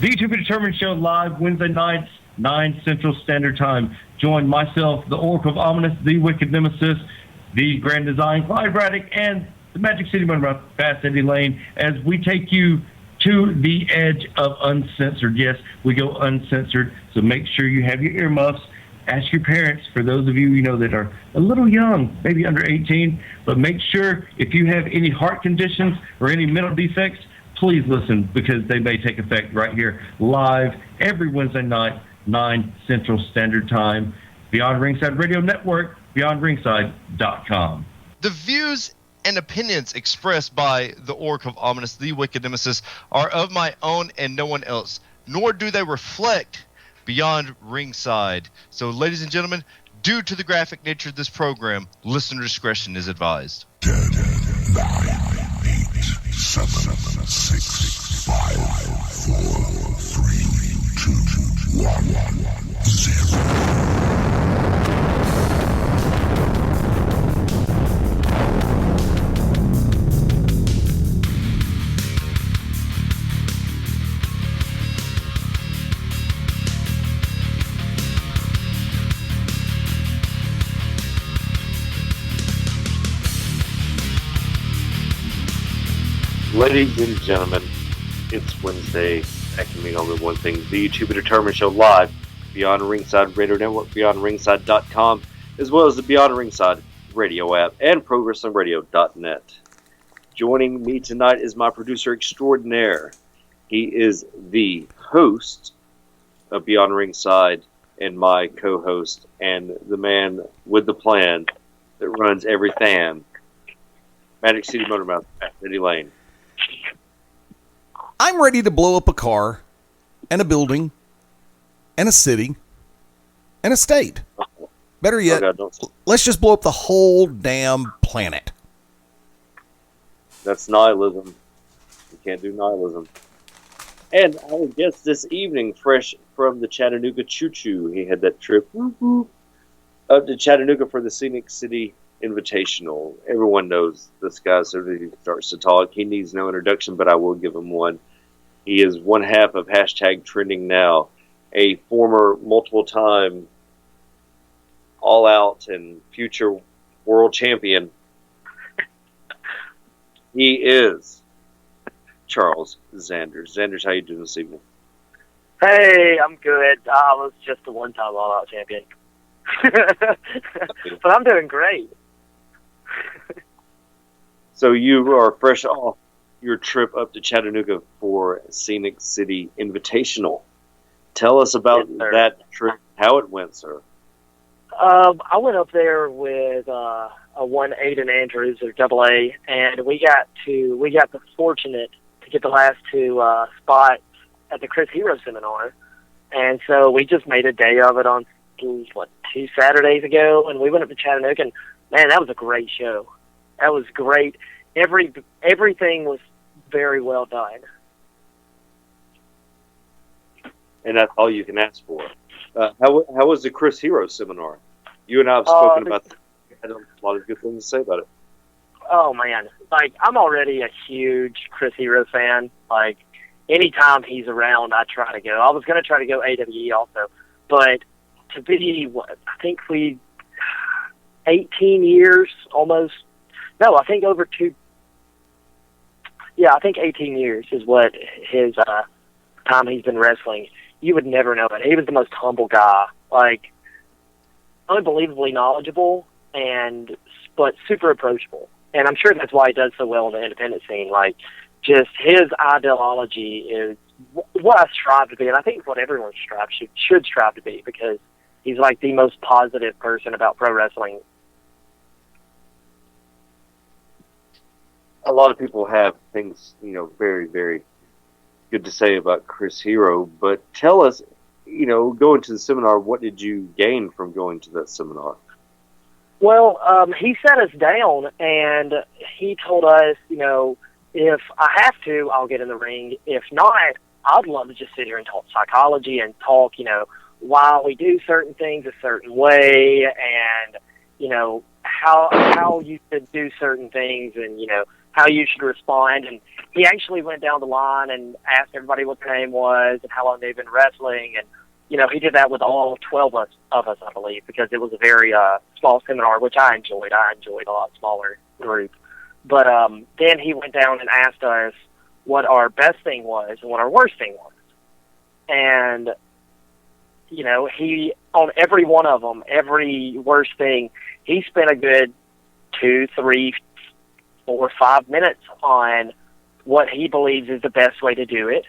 The To Be Determined Show live Wednesday nights, 9 Central Standard Time. Join myself, the Oracle of Ominous, the Wicked Nemesis, the Grand Design, Clyde Braddock, and the Magic City Monroe, Fast Eddie Lane, as we take you to the edge of uncensored. Yes, we go uncensored, so make sure you have your earmuffs. Ask your parents, for those of you that are a little young, maybe under 18, but make sure if you have any heart conditions or any mental defects, please listen, because they may take effect right here live every Wednesday night, 9 Central Standard Time. Beyond Ringside Radio Network, beyondringside.com. The views and opinions expressed by the Oracle of Ominous, the Wicked Nemesis, are of my own and no one else, nor do they reflect Beyond Ringside. So, ladies and gentlemen, due to the graphic nature of this program, listener discretion is advised. 10, 9, 8, 7, 6, 5, 4, 3, 2, 1, 0. Ladies and gentlemen, it's Wednesday. I can mean only one thing. The To Be Determined Show live, Beyond Ringside Radio Network, beyondringside.com, as well as the Beyond Ringside radio app and ProWrestlingRadio.net. Joining me tonight is my producer extraordinaire. He is the host of Beyond Ringside and my co-host and the man with the plan that runs everything. Magic City Motormouth, Eddie Lane. I'm ready to blow up a car and a building and a city and a state. Better yet, let's just blow up the whole damn planet. That's nihilism. You can't do nihilism. And our guest this evening, fresh from the Chattanooga Choo-Choo, he had that trip up to Chattanooga for the Scenic City Invitational. Everyone knows this guy, so when he starts to talk, he needs no introduction, but I will give him one. He is one half of hashtag Trending Now, a former multiple-time all-out and future world champion. He is Charles Zanders. Zanders, how you doing this evening? Hey, I'm good. I was just a one-time all-out champion. But I'm doing great. So you are fresh off your trip up to Chattanooga for Scenic City Invitational. Tell us about that trip, how it went, sir. I went up there with a 1-8 Andrews or AA, and we got the fortunate to get the last two spots at the Chris Hero seminar, and so we just made a day of it on 2 Saturdays ago, and we went up to Chattanooga, and man, that was a great show. That was great. Everything was very well done. And that's all you can ask for. How was the Chris Hero seminar? You and I have spoken about that. You had a lot of good things to say about it. Oh, man. I'm already a huge Chris Hero fan. Anytime he's around, I try to go. I was going to try to go AWE also. But to be, I think 18 years almost. No, I think over two. Yeah, I think 18 years is what his time he's been wrestling. You would never know it. He was the most humble guy, unbelievably knowledgeable, but super approachable. And I'm sure that's why he does so well in the independent scene. Just his ideology is what I strive to be, and I think it's what everyone should strive to be, because he's the most positive person about pro wrestling. A lot of people have things, very, very good to say about Chris Hero, but tell us, going to the seminar, what did you gain from going to that seminar? Well, he sat us down, and he told us, if I have to, I'll get in the ring. If not, I'd love to just sit here and talk psychology and talk, why we do certain things a certain way, and, how you should do certain things, and, how you should respond. And he actually went down the line and asked everybody what their name was and how long they've been wrestling. And, you know, he did that with all 12 of us, I believe, because it was a very small seminar, which I enjoyed. I enjoyed a lot smaller group. But then he went down and asked us what our best thing was and what our worst thing was. And, you know, he, on every one of them, every worst thing, he spent a good 2, 3, 4, 5 minutes on what he believes is the best way to do it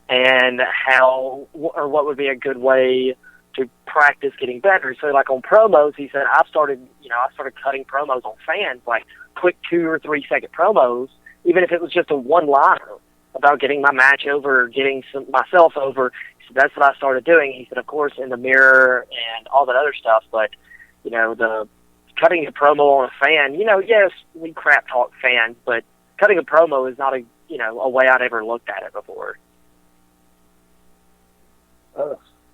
and how, or what would be a good way to practice getting better. So, like, on promos, he said, I started cutting promos on fans, like quick 2 or 3 second promos, even if it was just a one-liner about getting my match over, getting myself over. He said, that's what I started doing. He said, of course, in the mirror and all that other stuff, but, you know, the cutting a promo on a fan, you know, yes, we crap talk fans, but cutting a promo is not a way I'd ever looked at it before.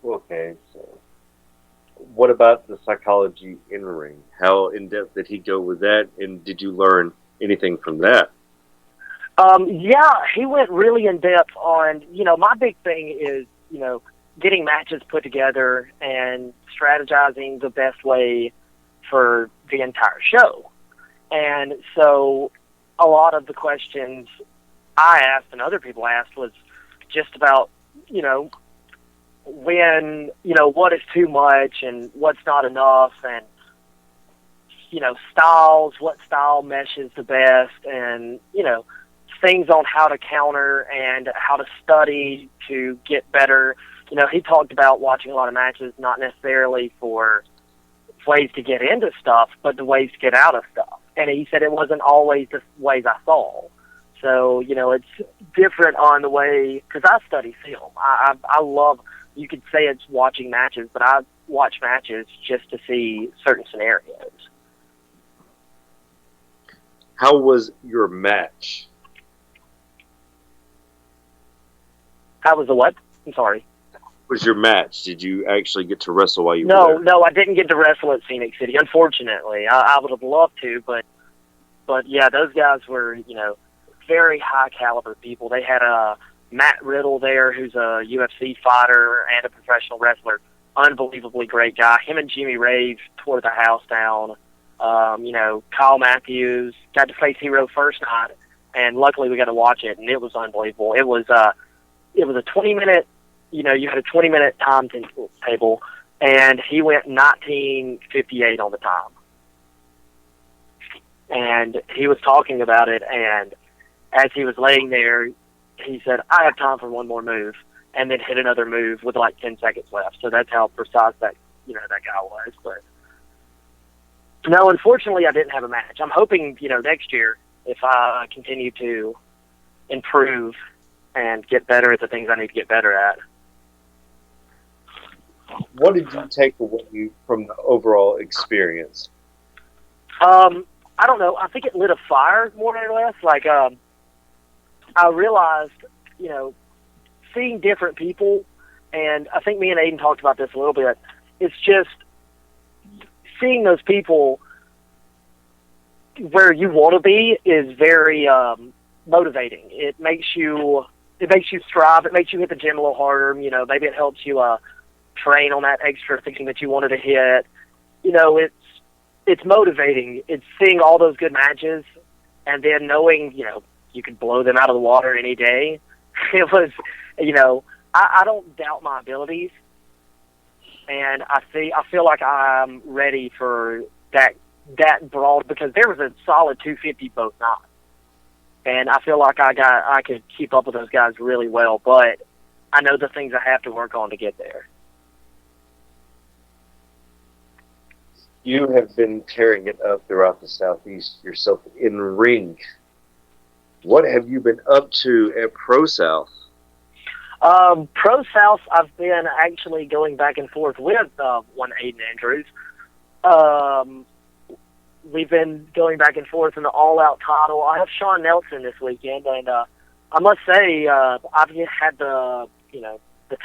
Okay, so what about the psychology in the ring? How in-depth did he go with that, and did you learn anything from that? Yeah, he went really in-depth on, you know, my big thing is, you know, getting matches put together and strategizing the best way for the entire show. And so a lot of the questions I asked and other people asked was just about, you know, when, you know, what is too much and what's not enough, and, you know, styles, what style meshes the best, and, you know, things on how to counter and how to study to get better. You know, he talked about watching a lot of matches, not necessarily for ways to get into stuff, but the ways to get out of stuff. And he said it wasn't always the ways I saw. So, you know, it's different on the way, because I study film. I love, you could say it's watching matches, but I watch matches just to see certain scenarios. How was your match? How was the what? I'm sorry. Was your match? Did you actually get to wrestle while you were there? No, I didn't get to wrestle at Phoenix City, unfortunately. I would have loved to, but yeah, those guys were, you know, very high caliber people. They had Matt Riddle there, who's a UFC fighter and a professional wrestler. Unbelievably great guy. Him and Jimmy Rave tore the house down. You know, Kyle Matthews got to face Hero first night, and luckily we got to watch it, and it was unbelievable. It was a 20-minute, you know, you had a 20-minute time table, and he went 19:58 on the time. And he was talking about it, and as he was laying there, he said, I have time for one more move, and then hit another move with like 10 seconds left. So that's how precise that guy was. But no, unfortunately, I didn't have a match. I'm hoping, you know, next year, if I continue to improve and get better at the things I need to get better at. What did you take away from the overall experience? I don't know. I think it lit a fire, more or less. Like, I realized, you know, seeing different people, and I think me and Aiden talked about this a little bit, it's just seeing those people where you want to be is very motivating. It makes you strive. It makes you hit the gym a little harder. You know, maybe it helps you train on that extra thing that you wanted to hit. You know, it's motivating. It's seeing all those good matches and then knowing, you know, you could blow them out of the water any day. It was, you know, I don't doubt my abilities, and I feel like I'm ready for that brawl, because there was a solid 250 both nights, and I feel like I could keep up with those guys really well, but I know the things I have to work on to get there. You have been tearing it up throughout the Southeast yourself in ring. What have you been up to at Pro South? Pro South, I've been actually going back and forth with one Aiden Andrews. We've been going back and forth in the all-out title. I have Sean Nelson this weekend, and I must say I've had the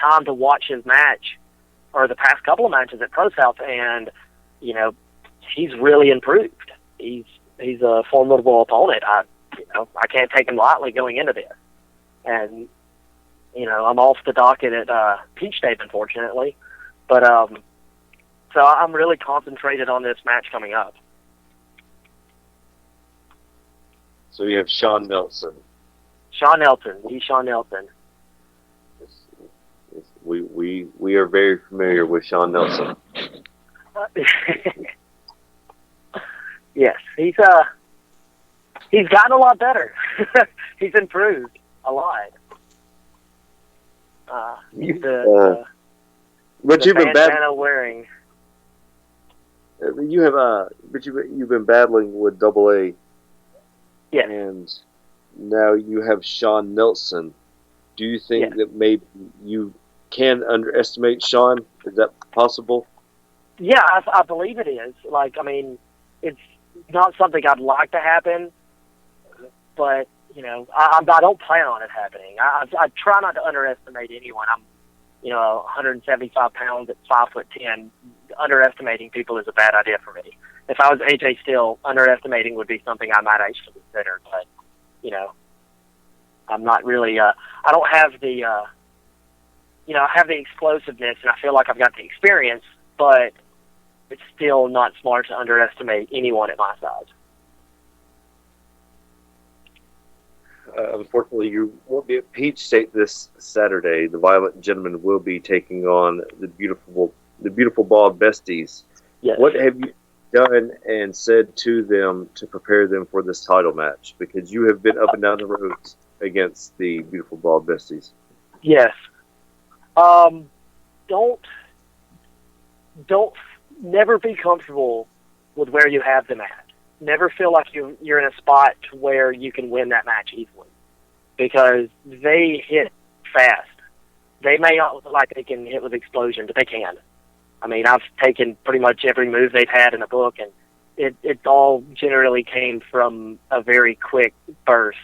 time to watch his match, or the past couple of matches at Pro South, and you know, he's really improved. He's a formidable opponent. I can't take him lightly going into this. And, I'm off the docket at Peachstate, unfortunately. But, so I'm really concentrated on this match coming up. So you have Sean Nelson. Sean Nelson. We are very familiar with Sean Nelson. Yes, he's gotten a lot better. He's improved a lot. But you've been bandana wearing. You've been battling with Double A. Yes. And now you have Sean Nelson. Do you think that maybe you can underestimate Sean? Is that possible? Yeah, I believe it is. It's not something I'd like to happen, but I don't plan on it happening. I try not to underestimate anyone. I'm 175 pounds at 5'10". Underestimating people is a bad idea for me. If I was AJ Steele, underestimating would be something I might actually consider. But I'm not really. I don't have the. I have the explosiveness, and I feel like I've got the experience, but it's still not smart to underestimate anyone at my size. Unfortunately, you won't be at Peachstate this Saturday. The Violent Gentlemen will be taking on the beautiful Bald Besties. Yes. What have you done and said to them to prepare them for this title match? Because you have been up and down the roads against the beautiful Bald Besties. Yes. Never be comfortable with where you have them at. Never feel like you're in a spot where you can win that match easily, because they hit fast. They may not look like they can hit with explosion, but they can. I've taken pretty much every move they've had in the book, and it all generally came from a very quick burst.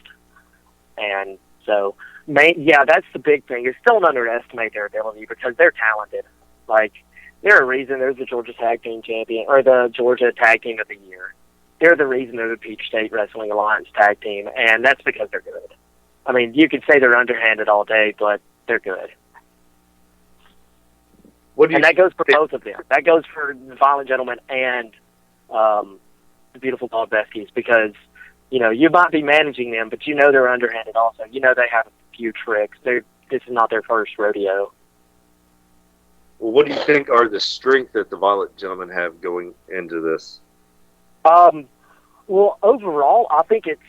And so, that's the big thing, is don't underestimate their ability, because they're talented. They're a reason they're the Georgia Tag Team Champion, or the Georgia Tag Team of the Year. They're the reason they're the Peachstate Wrestling Alliance Tag Team, and that's because they're good. You could say they're underhanded all day, but they're good. And that goes for both of them. That goes for the Violent Gentlemen and the beautiful Bald Besties, because, you might be managing them, but they're underhanded also. They have a few tricks. This is not their first rodeo. Well, what do you think are the strengths that the Violent Gentlemen have going into this? Well, overall, I think it's,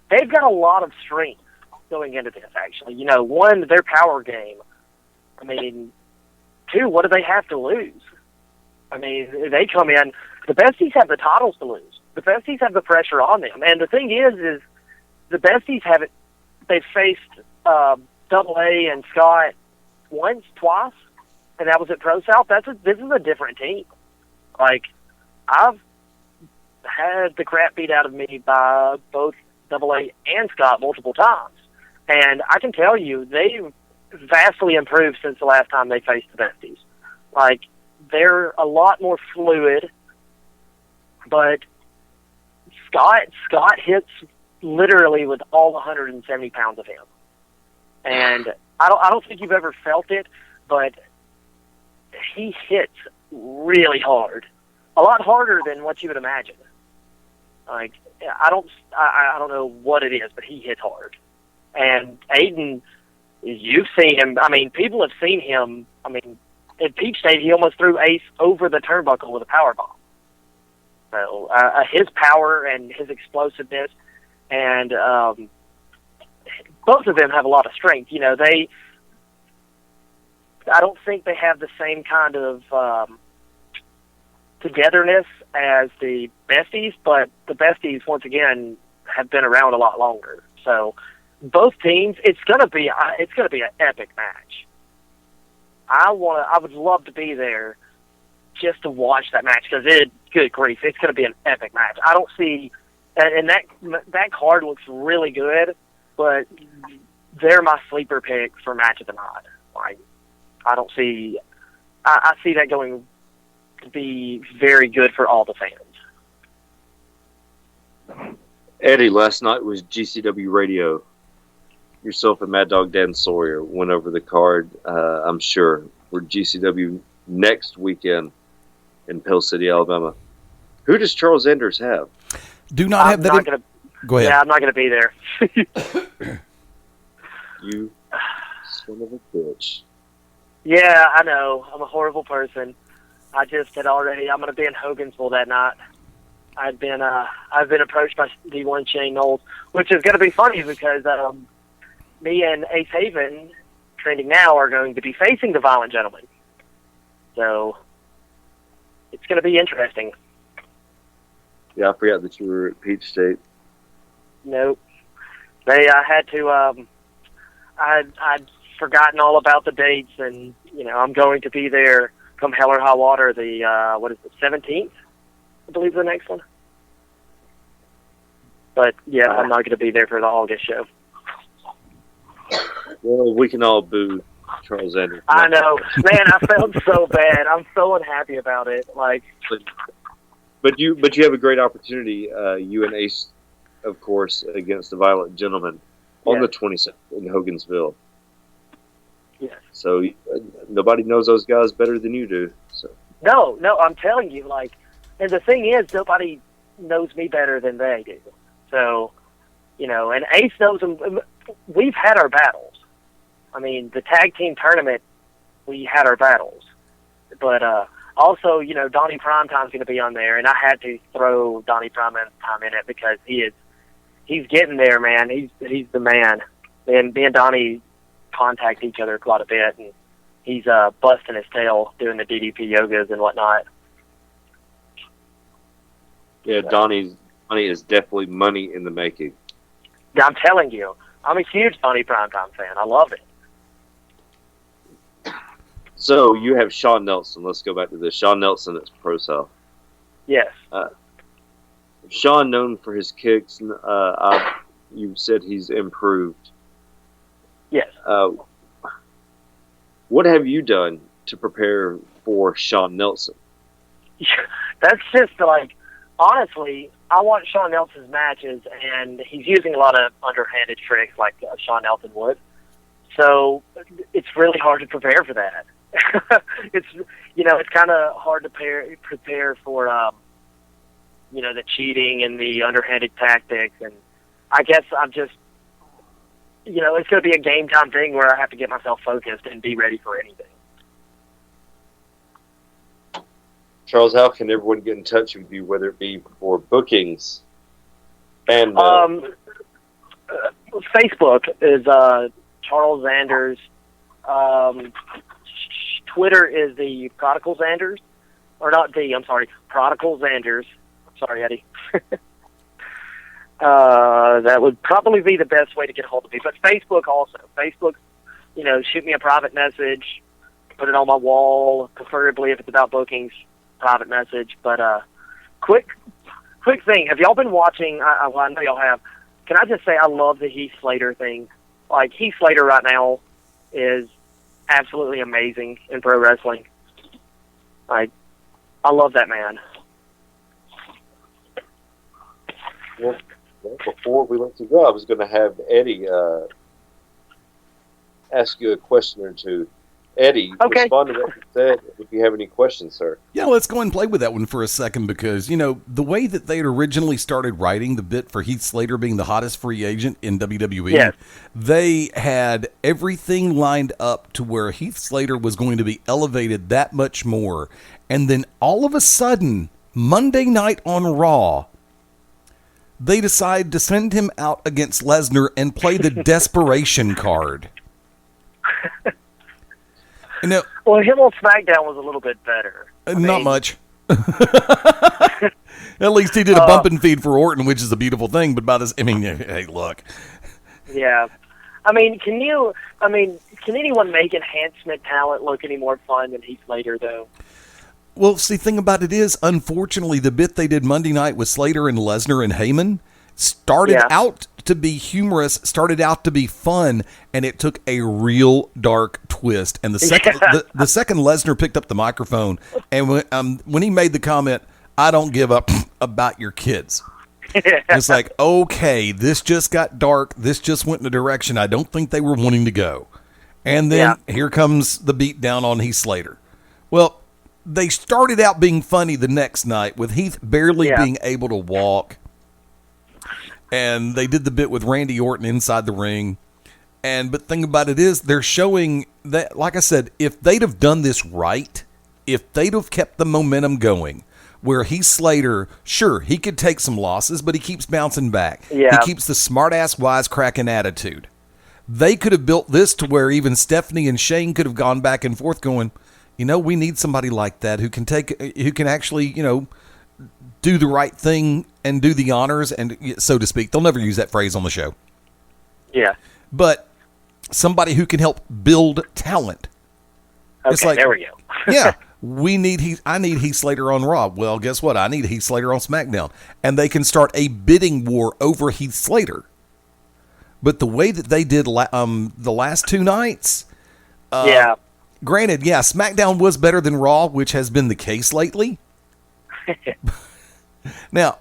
they've got a lot of strength going into this, actually. One, their power game. Two, what do they have to lose? They come in, the Besties have the titles to lose. The Besties have the pressure on them. And the thing is the Besties they've faced Double A and Scott twice, and that was at Pro South. This is a different team. I've had the crap beat out of me by both Double A and Scott multiple times, and I can tell you they've vastly improved since the last time they faced the Besties. They're a lot more fluid, but Scott hits literally with all 170 pounds of him, and I don't think you've ever felt it, but he hits really hard. A lot harder than what you would imagine. I don't know what it is, but he hits hard. And Aiden, you've seen him. People have seen him. At Peachstate, he almost threw Ace over the turnbuckle with a power bomb. So his power and his explosiveness, and both of them have a lot of strength. I don't think they have the same kind of togetherness as the Besties, but the Besties, once again, have been around a lot longer. So both teams, it's gonna be an epic match. I would love to be there just to watch that match, because good grief, it's gonna be an epic match. I don't see, and that card looks really good, but they're my sleeper pick for match of the night. I don't see, I see that going to be very good for all the fans. Eddie, last night was GCW Radio. Yourself and Mad Dog Dan Sawyer went over the card, I'm sure, for GCW next weekend in Pell City, Alabama. Who does Charles Zanders have? Do not have that. Go ahead. Yeah, I'm not going to be there. You son of a bitch. Yeah, I know. I'm a horrible person. I just had already. I'm going to be in Hogansville that night. I've been approached by D1 Shane Knowles, which is going to be funny because me and Ace Haven, trending now, are going to be facing the Violent Gentleman. So it's going to be interesting. Yeah, I forgot that you were at Peach State. Nope. I had to. I'd forgotten all about the dates, and I'm going to be there come hell or high water. The 17th, I believe the next one. But yeah, I'm not going to be there for the August show. Well, we can all boo Charles Zanders. I know, man. I felt so bad. I'm so unhappy about it. But you have a great opportunity. You and Ace, of course, against the Violent Gentleman on the 27th in Hogansville. Yes. So nobody knows those guys better than you do. So No, I'm telling you, and the thing is, nobody knows me better than they do. So, and Ace knows them. We've had our battles. I mean, the tag team tournament, we had our battles. But also, Donnie Primetime's going to be on there, and I had to throw Donnie Primetime in it because he's getting there, man. He's the man. And me and Donnie contact each other quite a bit, and he's busting his tail doing the DDP yogas and whatnot. Yeah, Donnie is definitely money in the making. I'm telling you, I'm a huge Donnie Primetime fan. I love it. So you have Sean Nelson. Let's go back to this. Sean Nelson is Pro South. Yes. Sean, known for his kicks, you said he's improved. Yes. What have you done to prepare for Sean Nelson? That's just honestly, I watch Sean Nelson's matches, and he's using a lot of underhanded tricks like Sean Nelson would. So it's really hard to prepare for that. It's kind of hard to prepare for the cheating and the underhanded tactics, and I guess I'm just it's going to be a game time thing where I have to get myself focused and be ready for anything. Charles, how can everyone get in touch with you, whether it be for bookings and Facebook is Charles Zanders. Twitter is the Prodigal Zanders, or not the. I'm sorry, Prodigal Zanders. Sorry, Eddie. That would probably be the best way to get a hold of me. But Facebook also. Facebook, shoot me a private message, put it on my wall, preferably if it's about bookings, private message. But quick thing. Have y'all been watching? I know y'all have. Can I just say I love the Heath Slater thing? Heath Slater right now is absolutely amazing in pro wrestling. I love that man. Well, before we let you go, I was going to have Eddie ask you a question or two. Eddie, okay. Respond to what you said if you have any questions, sir. Yeah, let's go and play with that one for a second because, the way that they had originally started writing the bit for Heath Slater being the hottest free agent in WWE, yes. They had everything lined up to where Heath Slater was going to be elevated that much more. And then all of a sudden, Monday night on Raw, they decide to send him out against Lesnar and play the desperation card. Well, him on SmackDown was a little bit better. Not much. At least he did a bump and feed for Orton, which is a beautiful thing. But hey, look. Yeah, can anyone make enhancement talent look any more fun than Heath Slater, though? Well, see, thing about it is, unfortunately, the bit they did Monday night with Slater and Lesnar and Heyman started out to be humorous, started out to be fun, and it took a real dark twist. And the second the second Lesnar picked up the microphone, and when he made the comment, "I don't give up about your kids," It's like, okay, this just got dark. This just went in a direction I don't think they were wanting to go. And then here comes the beat down on Heath Slater. Well, they started out being funny the next night with Heath barely being able to walk. And they did the bit with Randy Orton inside the ring. But the thing about it is, they're showing that, like I said, if they'd have done this right, if they'd have kept the momentum going, where Heath Slater, sure, he could take some losses, but he keeps bouncing back. Yeah. He keeps the smart-ass, wisecracking attitude. They could have built this to where even Stephanie and Shane could have gone back and forth going, we need somebody like that who can actually, do the right thing and do the honors, and so to speak. They'll never use that phrase on the show. Yeah. But somebody who can help build talent. Okay, it's like, there we go. Yeah, I need Heath Slater on Raw. Well, guess what? I need Heath Slater on SmackDown. And they can start a bidding war over Heath Slater. But the way that they did the last two nights, granted, SmackDown was better than Raw, which has been the case lately. Now,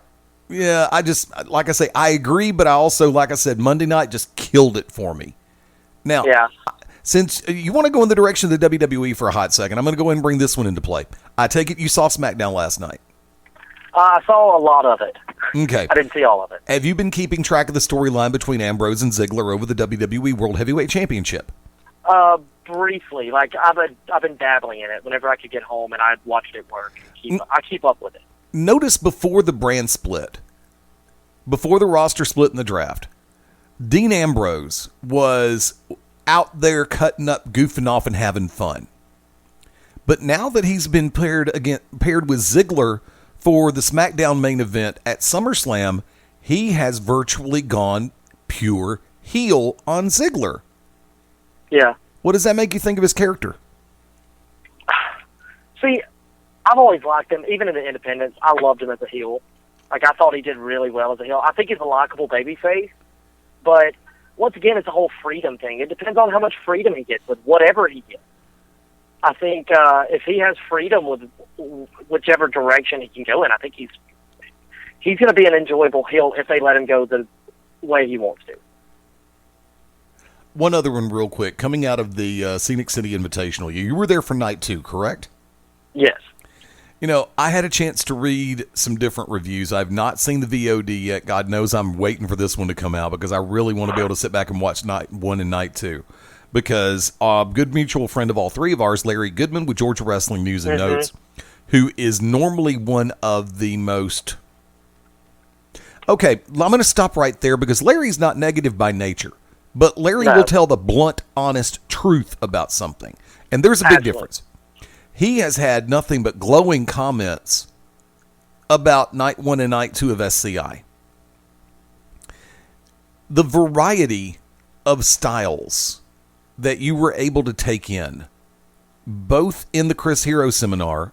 I just, like I say, I agree, but I also, like I said, Monday night just killed it for me. Now, since you want to go in the direction of the WWE for a hot second, I'm going to go ahead and bring this one into play. I take it you saw SmackDown last night. I saw a lot of it. Okay. I didn't see all of it. Have you been keeping track of the storyline between Ambrose and Ziggler over the WWE World Heavyweight Championship? Briefly. Like, I've been dabbling in it whenever I could get home, and I watched it work. I keep up with it. Notice before the brand split, before the roster split in the draft, Dean Ambrose was out there cutting up, goofing off, and having fun. But now that he's been paired with Ziggler for the SmackDown main event at SummerSlam, he has virtually gone pure heel on Ziggler. Yeah. What does that make you think of his character? See, I've always liked him, even in the independents. I loved him as a heel. Like, I thought he did really well as a heel. I think he's a likable babyface, but once again, it's a whole freedom thing. It depends on how much freedom he gets with whatever he gets. I think if he has freedom with whichever direction he can go in, I think he's going to be an enjoyable heel if they let him go the way he wants to. One other one real quick. Coming out of the Scenic City Invitational, you were there for night 2, correct? Yes. I had a chance to read some different reviews. I've not seen the VOD yet. God knows I'm waiting for this one to come out because I really want to be able to sit back and watch night 1 and night 2. Because a good mutual friend of all three of ours, Larry Goodman with Georgia Wrestling News and Notes, who is normally one of the most... Okay, I'm going to stop right there because Larry's not negative by nature. But Larry will tell the blunt, honest truth about something. And there's a big difference. He has had nothing but glowing comments about night 1 and night 2 of SCI. The variety of styles that you were able to take in, both in the Chris Hero seminar,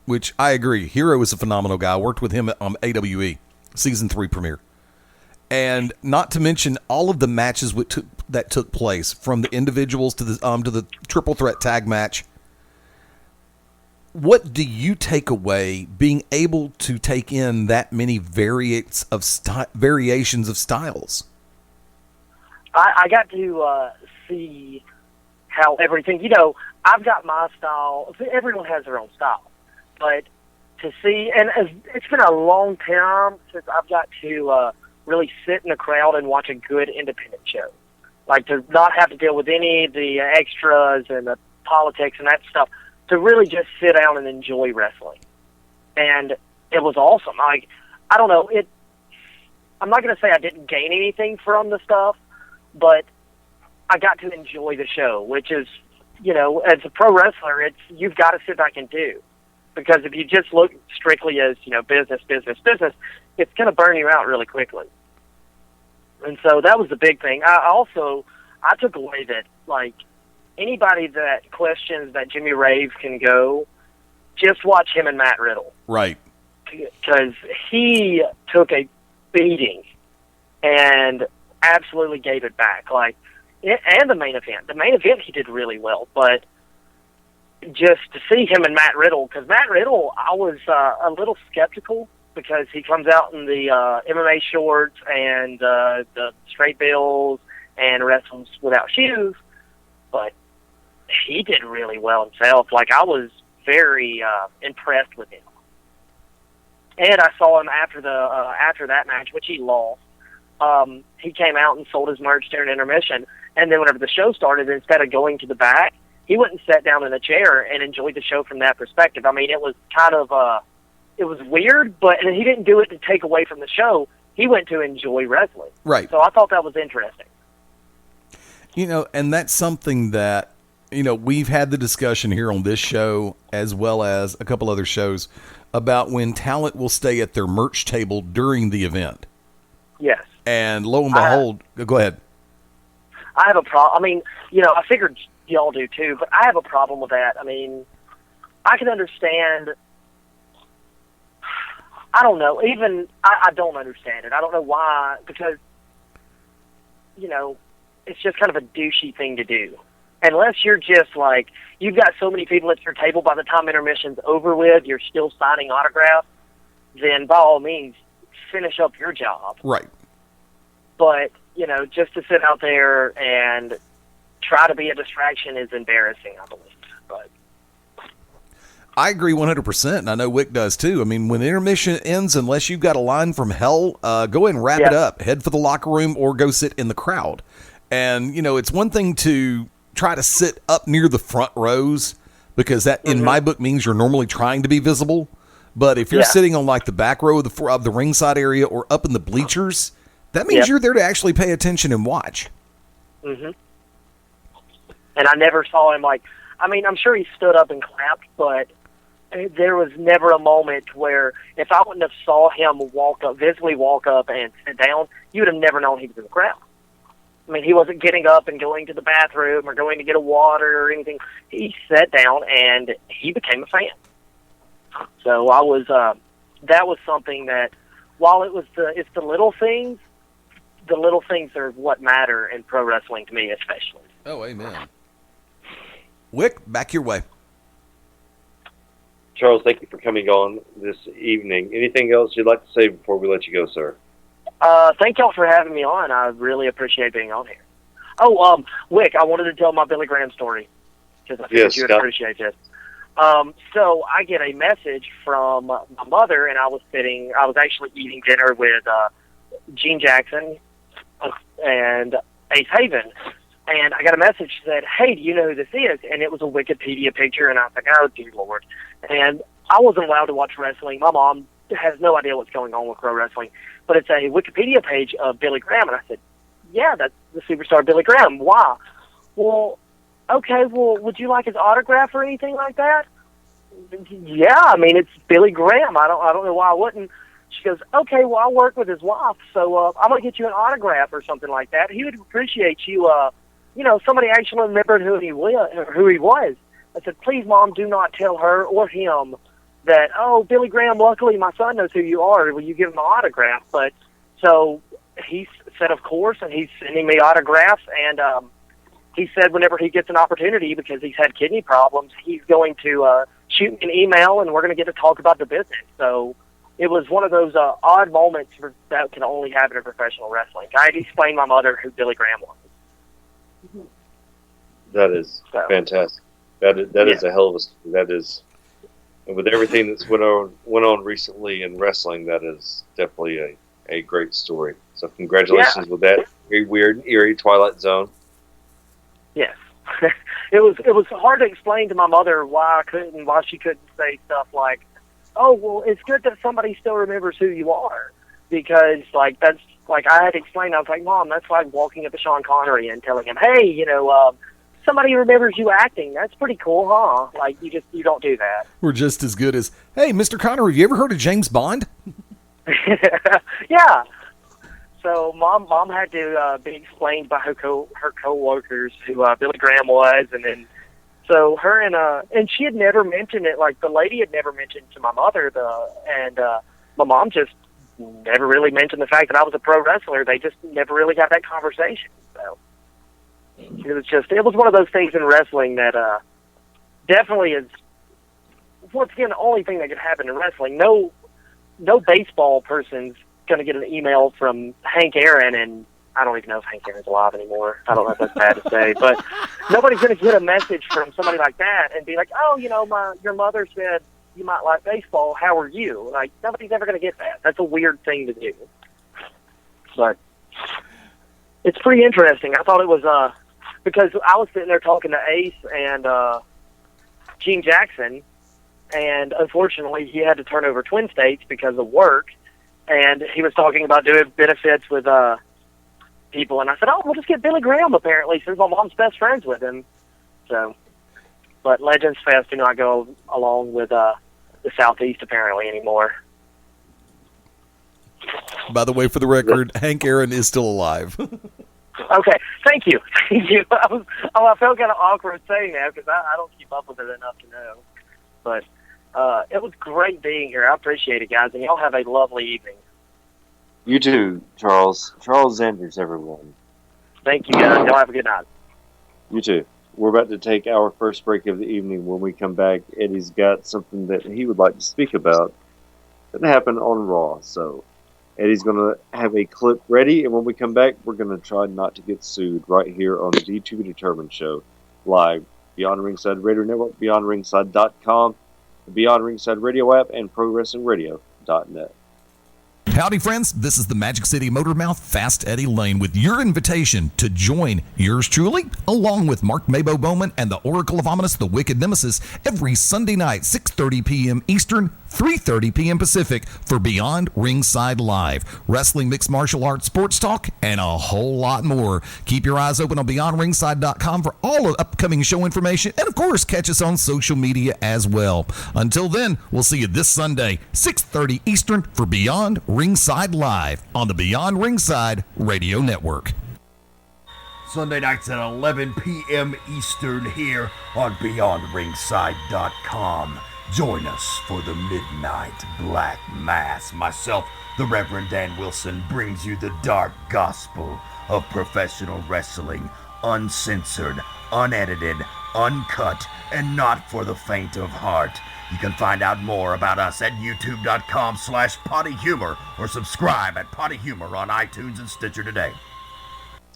which I agree, Hero is a phenomenal guy. I worked with him on AWE, Season 3 premiere. And not to mention all of the matches that took place, from the individuals to the triple threat tag match. What do you take away being able to take in that many variations of styles? I got to see how everything, I've got my style. Everyone has their own style. But to see, and it's been a long time since I've got to really sit in a crowd and watch a good independent show. Like, to not have to deal with any of the extras and the politics and that stuff. To really just sit down and enjoy wrestling. And it was awesome. Like, I don't know, I'm not going to say I didn't gain anything from the stuff, but I got to enjoy the show, which is, as a pro wrestler, you've got to sit back and do. Because if you just look strictly as, business, it's going to burn you out really quickly. And so that was the big thing. I took away that, like, anybody that questions that Jimmy Rave can go, just watch him and Matt Riddle. Right. Because he took a beating and absolutely gave it back. Like, and the main event. The main event he did really well, but just to see him and Matt Riddle, because Matt Riddle, I was a little skeptical because he comes out in the MMA shorts and the straight bills and wrestles without shoes. But he did really well himself. Like, I was very impressed with him. And I saw him after that match, which he lost. He came out and sold his merch during intermission. And then whenever the show started, instead of going to the back, he went and sat down in a chair and enjoyed the show from that perspective. I mean, it was kind of, it was weird, but he didn't do it to take away from the show. He went to enjoy wrestling. Right. So I thought that was interesting. You know, and that's something that, you know, we've had the discussion here on this show as well as a couple other shows about when talent will stay at their merch table during the event. Yes. And lo and behold, go ahead. I have a problem. I mean, you know, I figured y'all do too, but I have a problem with that. I mean, I can understand. I don't know. Even I don't understand it. I don't know why, because, you know, it's just kind of a douchey thing to do. Unless you're just like, you've got so many people at your table, by the time intermission's over with, you're still signing autographs, then by all means, finish up your job. Right. But, you know, just to sit out there and try to be a distraction is embarrassing, I believe. But I agree 100%, and I know Wick does too. I mean, when intermission ends, unless you've got a line from hell, go ahead and wrap it up. Head for the locker room or go sit in the crowd. And, you know, it's one thing to try to sit up near the front rows, because that, in my book, means you're normally trying to be visible. But if you're sitting on, like, the back row of the ringside area or up in the bleachers, that means you're there to actually pay attention and watch. And I never saw him, like, I mean, I'm sure he stood up and clapped, but there was never a moment where if I wouldn't have saw him visibly walk up and sit down, you would have never known he was in the crowd. I mean, he wasn't getting up and going to the bathroom or going to get a water or anything. He sat down and he became a fan. So I was, that was something that, while it's the little things are what matter in pro wrestling to me, especially. Oh, amen. Wick, back your way. Charles, thank you for coming on this evening. Anything else you'd like to say before we let you go, sir? Thank y'all for having me on. I really appreciate being on here. Oh, Wick, I wanted to tell my Billy Graham story, because I figured you would appreciate this. So I get a message from my mother, and I was actually eating dinner with Gene Jackson and Ace Haven, and I got a message that said, "Hey, do you know who this is?" And it was a Wikipedia picture, and I was like, "Oh, dear Lord." And I wasn't allowed to watch wrestling. My mom has no idea what's going on with pro wrestling, but it's a Wikipedia page of Billy Graham, and I said, "Yeah, that's the superstar Billy Graham. Why?" "Well, okay, would you like his autograph or anything like that?" "Yeah, I mean, it's Billy Graham. I don't know why I wouldn't." She goes, "Okay, well, I work with his wife, so I'm going to get you an autograph or something like that. He would appreciate you, somebody actually remembered who he was. I said, "Please, Mom, do not tell her or him that, oh, Billy Graham, luckily my son knows who you are. Will you give him an autograph?" But so he said, of course, and he's sending me autographs, and he said whenever he gets an opportunity, because he's had kidney problems, he's going to shoot me an email, and we're going to get to talk about the business. So it was one of those odd moments that can only happen in professional wrestling. I had to explain to my mother who Billy Graham was. That is fantastic. That is a hell of a story. That is, and with everything that's went on recently in wrestling, that is definitely a great story. So congratulations with that. Very weird, eerie Twilight Zone. Yes. It was hard to explain to my mother why she couldn't say stuff like, "Oh, well, it's good that somebody still remembers who you are," because that's like I had to explain. I was like, "Mom, that's like walking up to Sean Connery and telling him, hey, somebody remembers you acting. That's pretty cool, huh? Like you don't do that." We're just as good as, "Hey, Mr. Connery, have you ever heard of James Bond?" Yeah. So mom had to be explained by her coworkers who Billy Graham was, and then so her and she had never mentioned it. Like the lady had never mentioned to my mother my mom just never really mentioned the fact that I was a pro wrestler. They just never really had that conversation. So it was one of those things in wrestling that definitely is once again the only thing that could happen in wrestling. No no baseball person's going to get an email from Hank Aaron, and I don't even know if Hank Aaron's alive anymore. I don't know if that's bad to say, but nobody's going to get a message from somebody like that and be like, oh, your mother said you might like baseball. How are you? Like, nobody's ever going to get that. That's a weird thing to do. But it's pretty interesting. I thought it was, because I was sitting there talking to Ace and Gene Jackson, and unfortunately he had to turn over Twin States because of work, and he was talking about doing benefits with people, and I said, oh, we'll just get Billy Graham, apparently, since my mom's best friends with him. So, but Legends Fest do not go along with the Southeast, apparently, anymore. By the way, for the record, Hank Aaron is still alive. Okay, thank you. Thank you. I felt kind of awkward saying that because I don't keep up with it enough to know. But it was great being here. I appreciate it, guys, and y'all have a lovely evening. You too, Charles. Charles Zanders, everyone. Thank you, guys. Y'all have a good night. You too. We're about to take our first break of the evening. When we come back, Eddie's got something that he would like to speak about that happened on Raw. So Eddie's going to have a clip ready, and when we come back, we're going to try not to get sued right here on the To Be Determined show, live, Beyond Ringside Radio Network, BeyondRingside.com, the Beyond Ringside Radio app, and ProWrestlingRadio.net. Howdy, friends. This is the Magic City Motor Mouth, Fast Eddie Lane, with your invitation to join yours truly, along with Mark Mabo Bowman and the Oracle of Ominous, the Wicked Nemesis, every Sunday night, 6:30 p.m. Eastern, 3:30 p.m. Pacific, for Beyond Ringside Live. Wrestling, mixed martial arts, sports talk, and a whole lot more. Keep your eyes open on BeyondRingside.com for all of upcoming show information, and of course, catch us on social media as well. Until then, we'll see you this Sunday, 6:30 Eastern, for Beyond Ringside Live on the Beyond Ringside Radio Network. Sunday nights at 11 p.m. Eastern here on BeyondRingside.com. Join us for the Midnight Black Mass. Myself, the Reverend Dan Wilson, brings you the dark gospel of professional wrestling, uncensored, unedited, uncut, and not for the faint of heart. You can find out more about us at youtube.com/pottyhumor or subscribe at Potty Humor on iTunes and Stitcher today.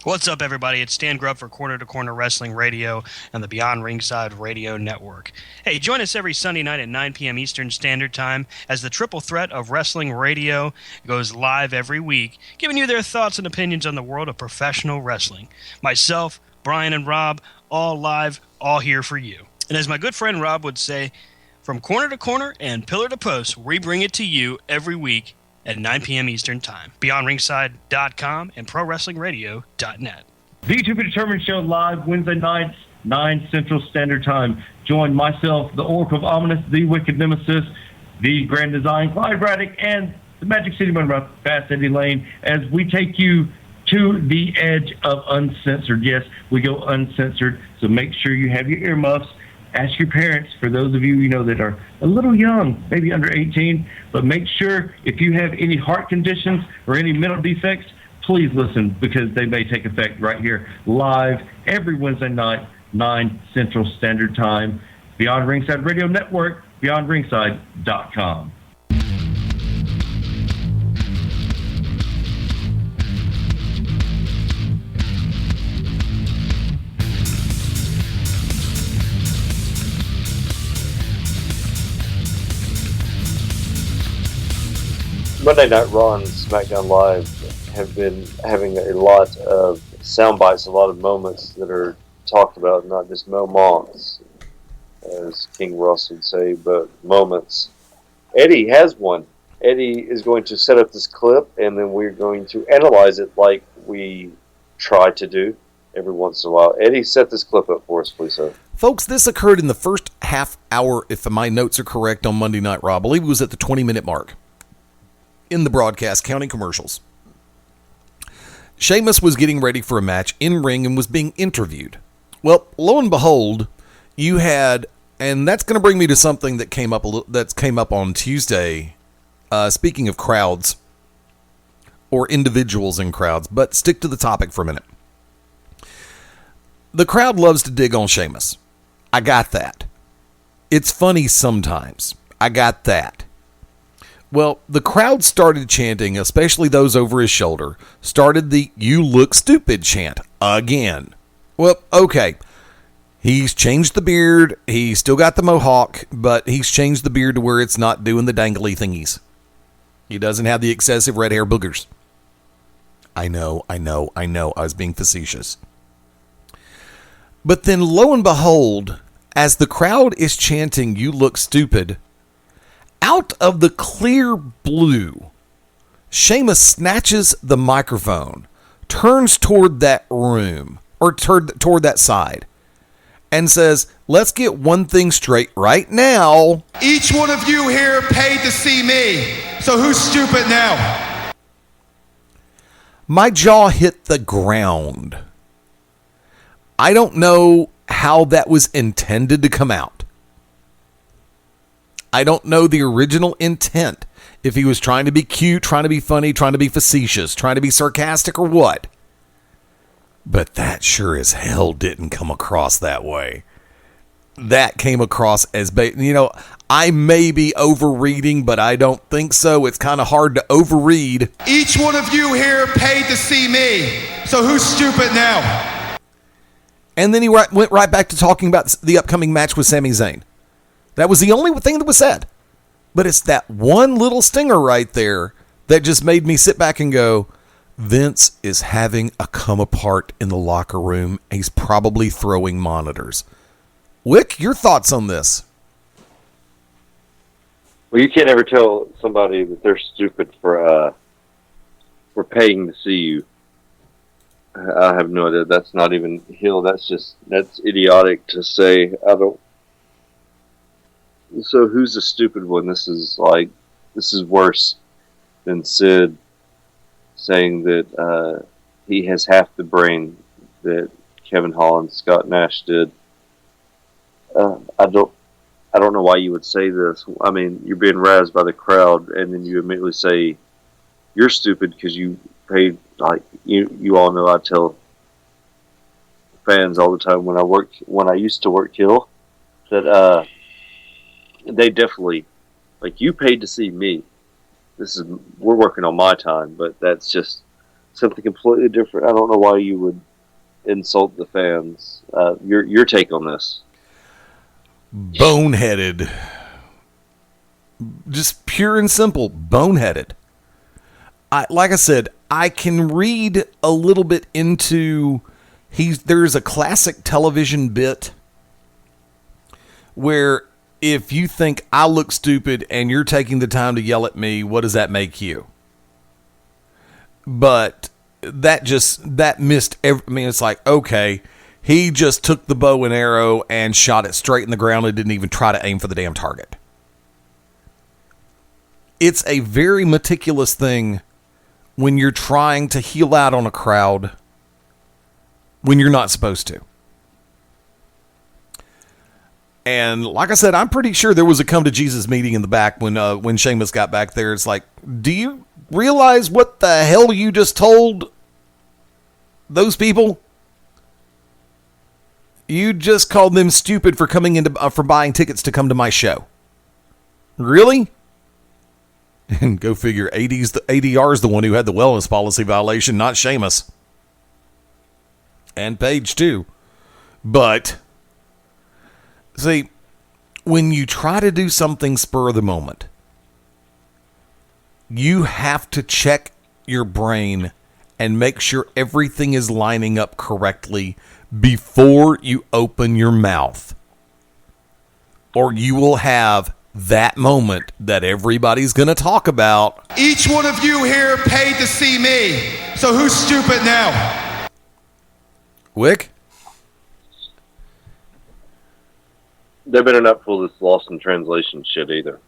What's up, everybody? It's Stan Grubb for Corner to Corner Wrestling Radio and the Beyond Ringside Radio Network. Hey, join us every Sunday night at 9 p.m. Eastern Standard Time as the triple threat of wrestling radio goes live every week, giving you their thoughts and opinions on the world of professional wrestling. Myself, Brian, and Rob, all live, all here for you. And as my good friend Rob would say, from corner to corner and pillar to post, we bring it to you every week at 9 p.m. Eastern Time. BeyondRingside.com and ProWrestlingRadio.net. The To Be Determined show live Wednesday nights, 9 Central Standard Time. Join myself, the Oracle of Ominous, the Wicked Nemesis, the Grand Design, Clyde Braddock, and the Magic City Motor Fast Eddie Lane as we take you to the edge of uncensored. Yes, we go uncensored, so make sure you have your earmuffs. Ask your parents, for those of you that are a little young, maybe under 18, but make sure if you have any heart conditions or any mental defects, please listen, because they may take effect right here live every Wednesday night, 9 Central Standard Time. Beyond Ringside Radio Network, BeyondRingside.com. Monday Night Raw and SmackDown Live have been having a lot of sound bites, a lot of moments that are talked about, not just moments, as King Ross would say, but moments. Eddie has one. Eddie is going to set up this clip, and then we're going to analyze it like we try to do every once in a while. Eddie, set this clip up for us, please, sir. Folks, this occurred in the first half hour, if my notes are correct, on Monday Night Raw. I believe it was at the 20-minute mark in the broadcast, counting commercials. Sheamus was getting ready for a match in ring and was being interviewed. Well, lo and behold, you had, and that's going to bring me to something that came up on Tuesday. Speaking of crowds or individuals in crowds, but stick to the topic for a minute. The crowd loves to dig on Sheamus. I got that. It's funny sometimes. I got that. Well, the crowd started chanting, especially those over his shoulder, started the "You look stupid" chant again. Well, okay. He's changed the beard. He's still got the mohawk, but he's changed the beard to where it's not doing the dangly thingies. He doesn't have the excessive red hair boogers. I know. I was being facetious. But then, lo and behold, as the crowd is chanting, "You look stupid," out of the clear blue, Sheamus snatches the microphone, turns toward that room, or toward that side, and says, "Let's get one thing straight right now. Each one of you here paid to see me, so who's stupid now?" My jaw hit the ground. I don't know how that was intended to come out. I don't know the original intent. If he was trying to be cute, trying to be funny, trying to be facetious, trying to be sarcastic, or what. But that sure as hell didn't come across that way. That came across as, I may be overreading, but I don't think so. It's kind of hard to overread. Each one of you here paid to see me, so who's stupid now? And then he went right back to talking about the upcoming match with Sami Zayn. That was the only thing that was said. But it's that one little stinger right there that just made me sit back and go, Vince is having a come apart in the locker room. He's probably throwing monitors. Wick, your thoughts on this? Well, you can't ever tell somebody that they're stupid for paying to see you. I have no idea. That's not even heel. That's idiotic to say. So who's the stupid one? This is worse than Sid saying that he has half the brain that Kevin Holland, Scott Nash did. I don't know why you would say this. I mean, you're being razzed by the crowd, and then you immediately say you're stupid because you paid. Like you all know, I tell fans all the time when I used to work Hill that they definitely, like, you paid to see me. We're working on my time, but that's just something completely different. I don't know why you would insult the fans. Your take on this? Boneheaded. Just pure and simple, boneheaded. Like I said, I can read a little bit into there's a classic television bit where if you think I look stupid and you're taking the time to yell at me, what does that make you? But that missed it's like, okay, he just took the bow and arrow and shot it straight in the ground and didn't even try to aim for the damn target. It's a very meticulous thing when you're trying to heel out on a crowd when you're not supposed to. And like I said, I'm pretty sure there was a come to Jesus meeting in the back when Sheamus got back there. It's like, do you realize what the hell you just told those people? You just called them stupid for coming for buying tickets to come to my show. Really? And go figure, ADR's the one who had the wellness policy violation, not Sheamus. And Paige, too. But, see, when you try to do something spur of the moment, you have to check your brain and make sure everything is lining up correctly before you open your mouth. Or you will have that moment that everybody's going to talk about. Each one of you here paid to see me, so who's stupid now? Wick? They better not pull this lost in translation shit either.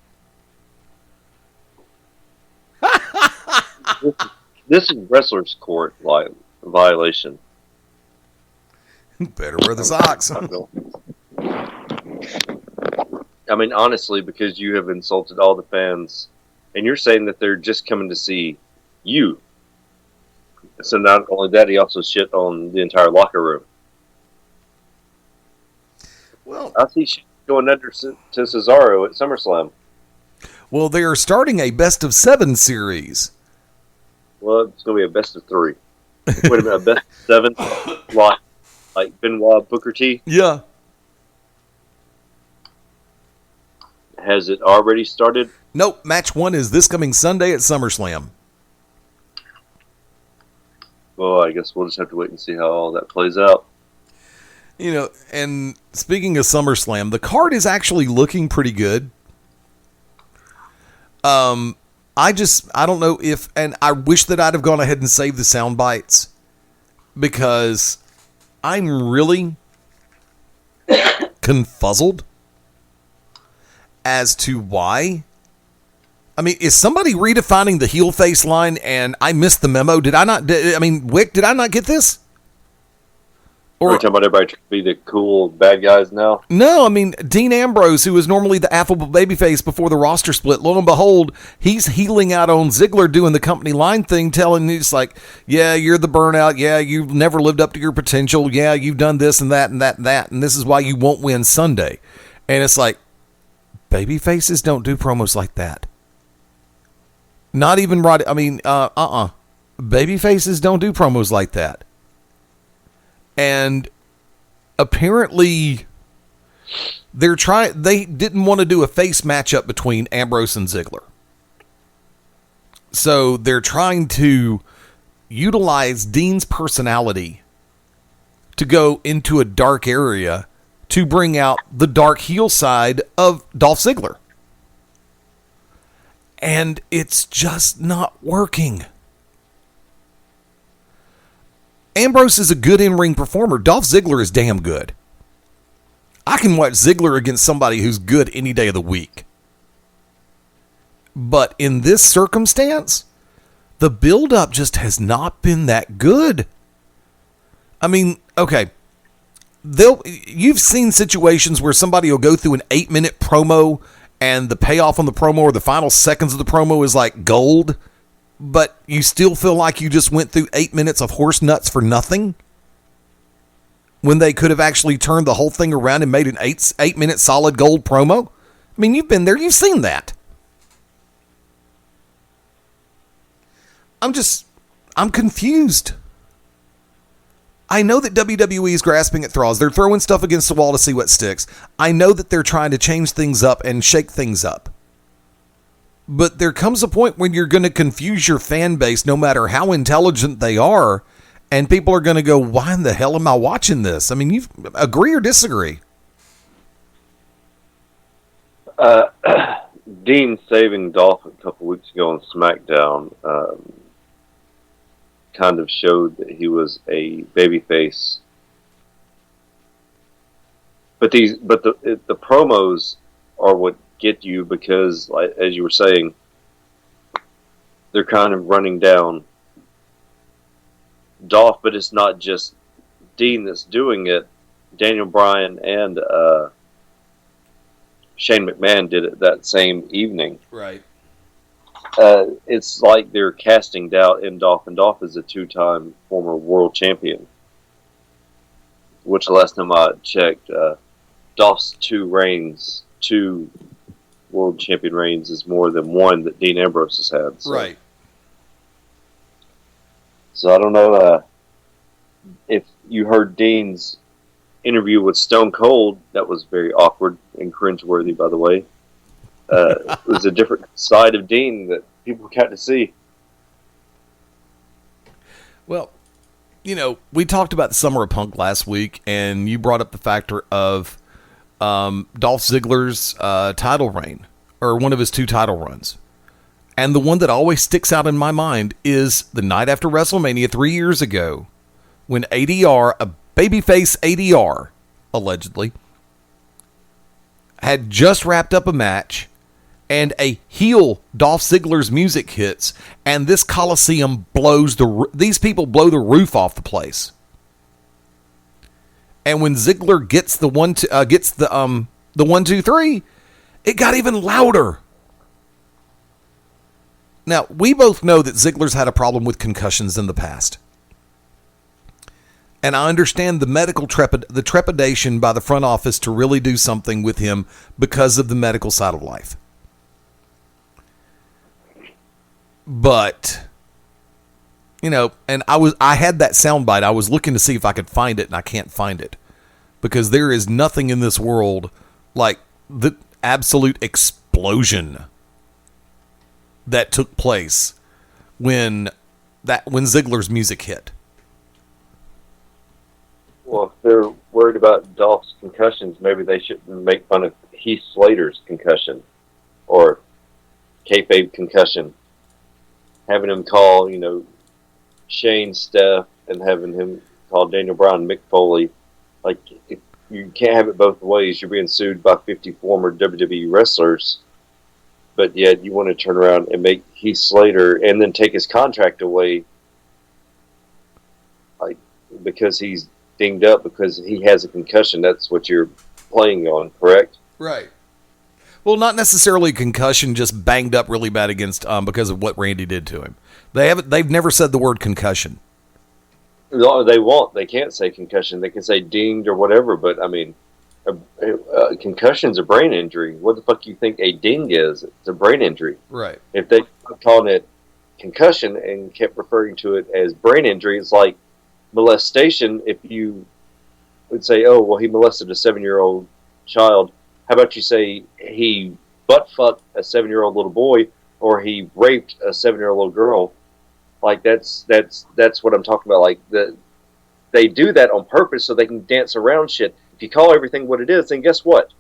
This is wrestler's court violation. Better wear the socks. I mean, honestly, because you have insulted all the fans, and you're saying that they're just coming to see you. So not only that, he also shit on the entire locker room. Well, I see shit going under to Cesaro at SummerSlam. Well, they are starting a best of 7 series. Well, it's going to be a best of 3. Wait a minute, a best of 7? Like Benoit Booker T? Yeah. Has it already started? Nope. Match 1 is this coming Sunday at SummerSlam. Well, I guess we'll just have to wait and see how all that plays out. You know, and speaking of SummerSlam, the card is actually looking pretty good. I don't know if, and I wish that I'd have gone ahead and saved the sound bites, because I'm really confuzzled as to why. I mean, is somebody redefining the heel face line and I missed the memo? Wick, did I not get this? Or are you talking about everybody trying to be the cool bad guys now? No, I mean, Dean Ambrose, who was normally the affable babyface before the roster split, lo and behold, he's healing out on Ziggler doing the company line thing, telling you, it's like, yeah, you're the burnout. Yeah, you've never lived up to your potential. Yeah, you've done this and that and that and that. And this is why you won't win Sunday. And it's like, babyfaces don't do promos like that. Not even right. I mean, babyfaces don't do promos like that. And apparently they didn't want to do a face matchup between Ambrose and Ziggler. So they're trying to utilize Dean's personality to go into a dark area to bring out the dark heel side of Dolph Ziggler. And it's just not working. Ambrose is a good in-ring performer. Dolph Ziggler is damn good. I can watch Ziggler against somebody who's good any day of the week. But in this circumstance, the build-up just has not been that good. I mean, okay, you've seen situations where somebody will go through an 8-minute promo and the payoff on the promo or the final seconds of the promo is like gold, but you still feel like you just went through 8 minutes of horse nuts for nothing, when they could have actually turned the whole thing around and made an 8-minute solid gold promo. I mean, you've been there, you've seen that. I'm confused. I know that WWE is grasping at straws. They're throwing stuff against the wall to see what sticks. I know that they're trying to change things up and shake things up. But there comes a point when you're going to confuse your fan base, no matter how intelligent they are, and people are going to go, why in the hell am I watching this? I mean, you agree or disagree? Dean saving Dolph a couple weeks ago on SmackDown kind of showed that he was a babyface. But the promos are what get you, because, like, as you were saying, they're kind of running down Dolph, but it's not just Dean that's doing it. Daniel Bryan and Shane McMahon did it that same evening. Right. It's like they're casting doubt in Dolph, and Dolph is a 2-time former world champion. Which, the last time I checked, Dolph's 2 world champion reigns is more than 1 that Dean Ambrose has had. So. Right. So I don't know if you heard Dean's interview with Stone Cold. That was very awkward and cringeworthy, by the way. It was a different side of Dean that people got to see. Well, you know, we talked about the Summer of Punk last week, and you brought up the factor of Dolph Ziggler's title reign, or one of his 2 title runs. And the one that always sticks out in my mind is the night after WrestleMania 3 years ago, when ADR, a babyface ADR, allegedly, had just wrapped up a match, and a heel Dolph Ziggler's music hits, and this Coliseum these people blow the roof off the place. And when Ziggler gets the 1, 2, 3, it got even louder. Now, we both know that Ziggler's had a problem with concussions in the past. And I understand the medical trepidation by the front office to really do something with him because of the medical side of life. But, you know, and I had that soundbite. I was looking to see if I could find it, and I can't find it. Because there is nothing in this world like the absolute explosion that took place when Ziggler's music hit. Well, if they're worried about Dolph's concussions, maybe they shouldn't make fun of Heath Slater's concussion or kayfabe concussion. Having him call, you know, Shane Steph and having him call Daniel Bryan Mick Foley. Like, if you can't have it both ways. You're being sued by 50 former WWE wrestlers, but yet you want to turn around and make Heath Slater and then take his contract away, like, because he's dinged up because he has a concussion. That's what you're playing on, correct? Right. Well, not necessarily a concussion, just banged up really bad against because of what Randy did to him. They've never said the word concussion. No, they won't. They can't say concussion. They can say dinged or whatever. But I mean, concussion's a brain injury. What the fuck you think a ding is? It's a brain injury. Right. If they called it concussion and kept referring to it as brain injury, it's like molestation. If you would say, "Oh, well, he molested a 7-year-old child," how about you say he butt fucked a 7-year-old little boy or he raped a 7-year-old little girl? Like that's what I'm talking about. Like they do that on purpose so they can dance around shit. If you call everything what it is, then guess what?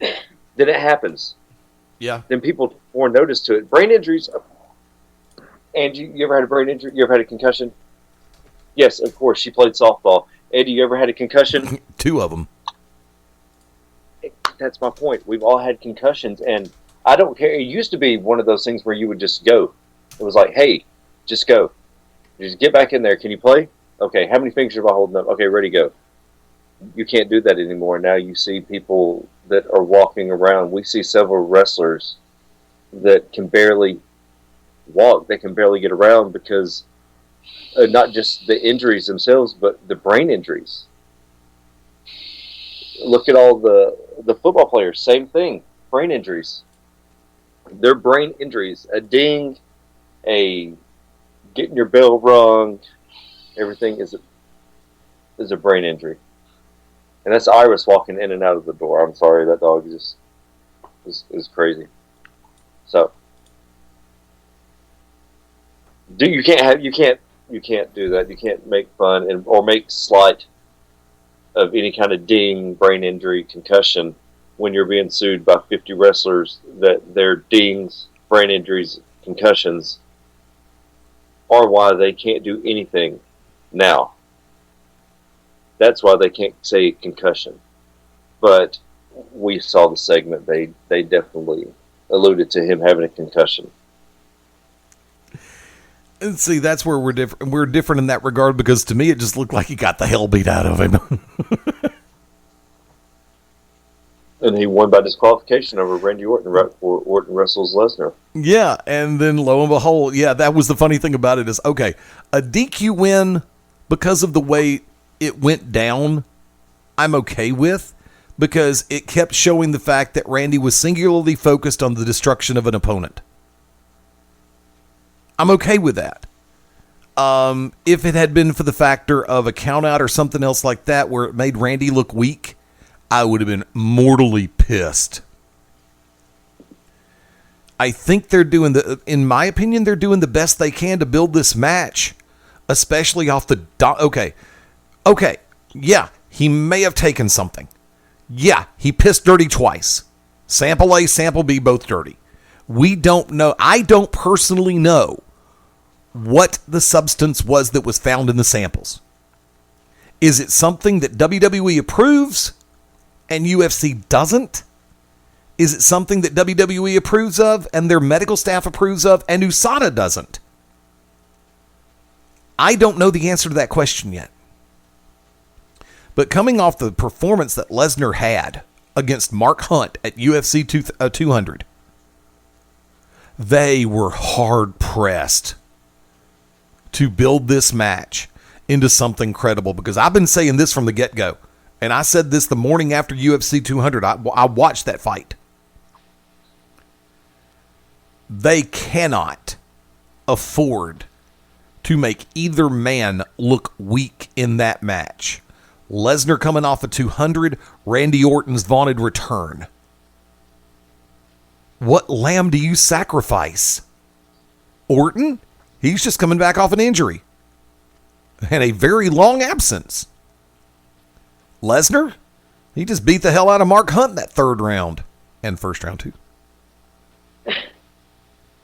Then it happens. Yeah. Then people take more notice to it. Brain injuries. And you ever had a brain injury? You ever had a concussion? Yes, of course. She played softball. Eddie, you ever had a concussion? 2 of them. That's my point. We've all had concussions, and I don't care. It used to be one of those things where you would just go. It was like, hey, just go. Just get back in there. Can you play? Okay, how many fingers am I holding up? Okay, ready, go. You can't do that anymore. Now you see people that are walking around. We see several wrestlers that can barely walk. They can barely get around because not just the injuries themselves, but the brain injuries. Look at all the football players. Same thing. Brain injuries. They're brain injuries. A ding, a getting your bell rung, everything is a brain injury. And that's Iris walking in and out of the door. I'm sorry, that dog is crazy. So you can't do that. You can't make fun or make slight of any kind of ding, brain injury, concussion when you're being sued by 50 wrestlers that their dings, brain injuries, concussions are why they can't do anything now. That's why they can't say concussion. But we saw the segment. They definitely alluded to him having a concussion. And see, that's where we're different. We're different in that regard because to me, it just looked like he got the hell beat out of him. And he won by disqualification over Randy Orton. Orton wrestles Lesnar. Yeah, and then lo and behold, yeah, that was the funny thing about it is, okay, a DQ win because of the way it went down, I'm okay with, because it kept showing the fact that Randy was singularly focused on the destruction of an opponent. I'm okay with that. If it had been for the factor of a countout or something else like that where it made Randy look weak, I would have been mortally pissed. I think in my opinion, they're doing the best they can to build this match, especially off the Okay, yeah, he may have taken something. Yeah, he pissed dirty twice. Sample A, sample B, both dirty. We don't know. I don't personally know what the substance was that was found in the samples. Is it something that WWE approves and UFC doesn't? Is it something that WWE approves of and their medical staff approves of and USADA doesn't? I don't know the answer to that question yet. But coming off the performance that Lesnar had against Mark Hunt at UFC 200, they were hard-pressed to build this match into something credible. Because I've been saying this from the get-go. And I said this the morning after UFC 200. I watched that fight. They cannot afford to make either man look weak in that match. Lesnar coming off a 200, Randy Orton's vaunted return. What lamb do you sacrifice? Orton? He's just coming back off an injury and a very long absence. Lesnar? He just beat the hell out of Mark Hunt in that third round and first round too. I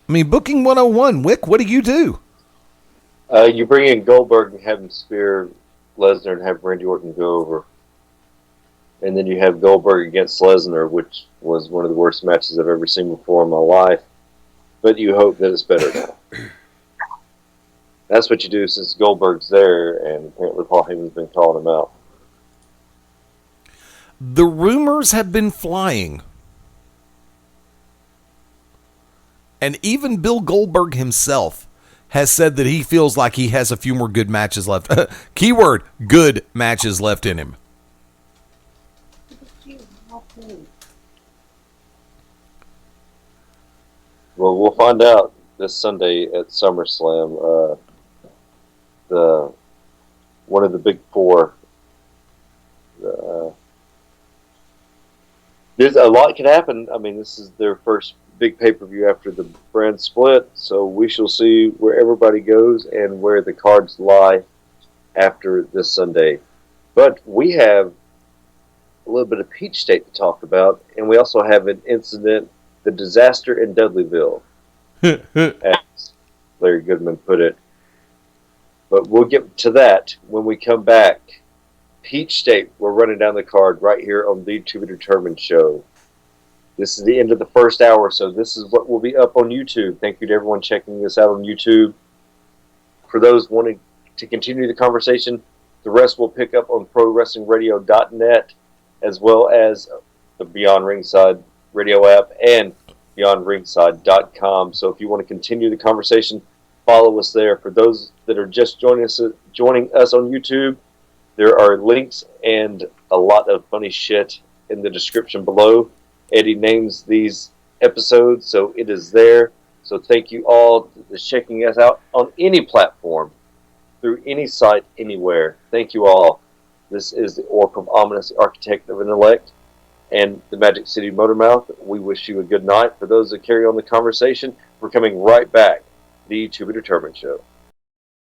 mean, booking 101, Wick, what do you do? You bring in Goldberg and have him spear Lesnar and have Randy Orton go over. And then you have Goldberg against Lesnar, which was one of the worst matches I've ever seen before in my life. But you hope that it's better now. That's what you do since Goldberg's there, and apparently Paul Heyman's been calling him out. The rumors have been flying. And even Bill Goldberg himself has said that he feels like he has a few more good matches left. Keyword, good matches left in him. Well, we'll find out this Sunday at SummerSlam. One of the big four. There's a lot can happen. I mean, this is their first big pay-per-view after the brand split, so we shall see where everybody goes and where the cards lie after this Sunday. But we have a little bit of Peachstate to talk about, and we also have an incident, the disaster in Dudleyville, as Larry Goodman put it. But we'll get to that when we come back. Peachstate, we're running down the card right here on the To Be Determined show. This is the end of the first hour, so this is what will be up on YouTube. Thank you to everyone checking this out on YouTube. For those wanting to continue the conversation, the rest will pick up on ProWrestlingRadio.net, as well as the Beyond Ringside radio app and BeyondRingside.com. So if you want to continue the conversation, follow us there. For those that are just joining us on YouTube, there are links and a lot of funny shit in the description below. Eddie names these episodes, so it is there. So thank you all for checking us out on any platform, through any site, anywhere. Thank you all. This is the Oracle of Ominous, the Architect of Intellect, and the Magic City Motormouth. We wish you a good night. For those that carry on the conversation, we're coming right back. The To Be Determined show.